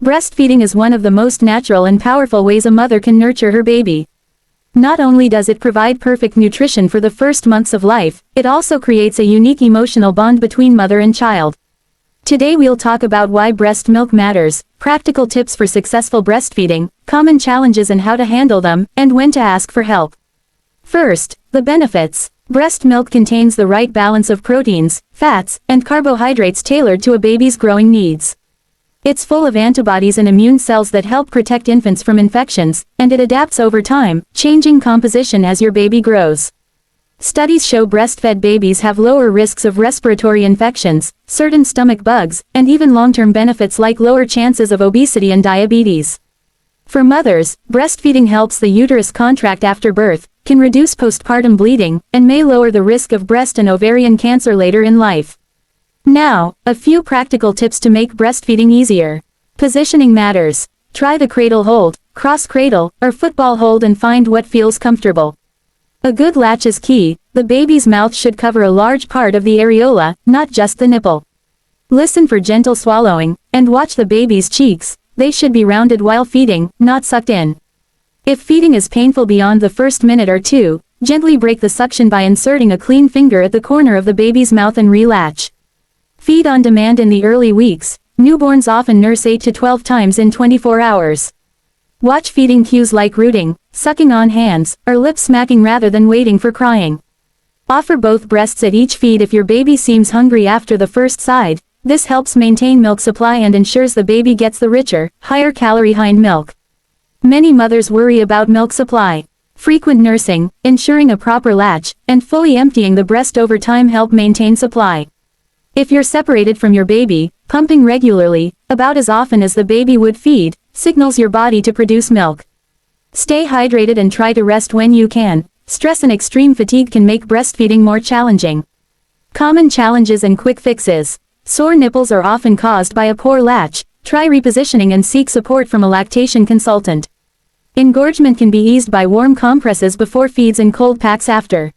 Breastfeeding is one of the most natural and powerful ways a mother can nurture her baby. Not only does it provide perfect nutrition for the first months of life, it also creates a unique emotional bond between mother and child. Today we'll talk about why breast milk matters, practical tips for successful breastfeeding, common challenges and how to handle them, and when to ask for help. First, the benefits. Breast milk contains the right balance of proteins, fats, and carbohydrates tailored to a baby's growing needs. It's full of antibodies and immune cells that help protect infants from infections, and it adapts over time, changing composition as your baby grows. Studies show breastfed babies have lower risks of respiratory infections, certain stomach bugs, and even long-term benefits like lower chances of obesity and diabetes. For mothers, breastfeeding helps the uterus contract after birth, can reduce postpartum bleeding, and may lower the risk of breast and ovarian cancer later in life. Now, a few practical tips to make breastfeeding easier. Positioning matters. Try the cradle hold, cross cradle, or football hold and find what feels comfortable. A good latch is key. The baby's mouth should cover a large part of the areola, not just the nipple. Listen for gentle swallowing, and watch the baby's cheeks. They should be rounded while feeding, not sucked in. If feeding is painful beyond the first minute or two, gently break the suction by inserting a clean finger at the corner of the baby's mouth and relatch. Feed on demand in the early weeks. Newborns often nurse 8 to 12 times in 24 hours. Watch feeding cues like rooting, sucking on hands, or lip smacking rather than waiting for crying. Offer both breasts at each feed if your baby seems hungry after the first side. This helps maintain milk supply and ensures the baby gets the richer, higher calorie hind milk. Many mothers worry about milk supply. Frequent nursing, ensuring a proper latch, and fully emptying the breast over time help maintain supply. If you're separated from your baby, pumping regularly, about as often as the baby would feed, signals your body to produce milk. Stay hydrated and try to rest when you can. Stress and extreme fatigue can make breastfeeding more challenging. Common challenges and quick fixes. Sore nipples are often caused by a poor latch. Try repositioning and seek support from a lactation consultant. Engorgement can be eased by warm compresses before feeds and cold packs after.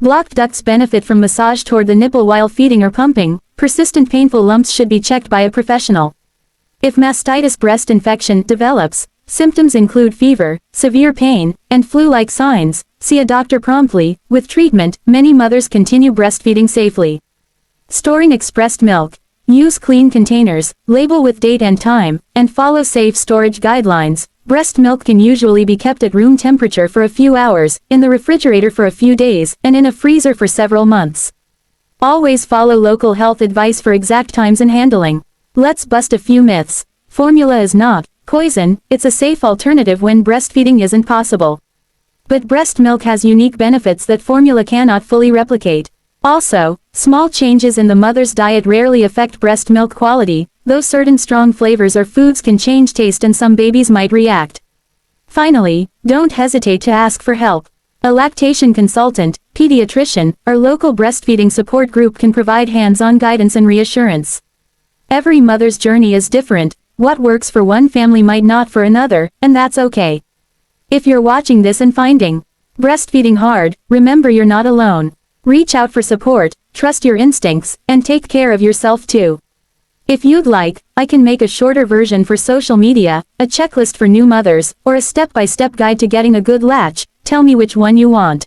Blocked ducts benefit from massage toward the nipple while feeding or pumping. Persistent painful lumps should be checked by a professional. If mastitis breast infection develops, symptoms include fever, severe pain, and flu-like signs. See a doctor promptly. With treatment, many mothers continue breastfeeding safely. Storing expressed milk. Use clean containers, label with date and time, and follow safe storage guidelines. Breast milk can usually be kept at room temperature for a few hours, in the refrigerator for a few days, and in a freezer for several months. Always follow local health advice for exact times and handling. Let's bust a few myths. Formula is not poison. It's a safe alternative when breastfeeding isn't possible. But breast milk has unique benefits that formula cannot fully replicate. Also, small changes in the mother's diet rarely affect breast milk quality, though certain strong flavors or foods can change taste and some babies might react. Finally, don't hesitate to ask for help. A lactation consultant, pediatrician, or local breastfeeding support group can provide hands-on guidance and reassurance. Every mother's journey is different. What works for one family might not for another, and that's okay. If you're watching this and finding breastfeeding hard, remember you're not alone. Reach out for support, trust your instincts, and take care of yourself too. If you'd like, I can make a shorter version for social media, a checklist for new mothers, or a step-by-step guide to getting a good latch. Tell me which one you want.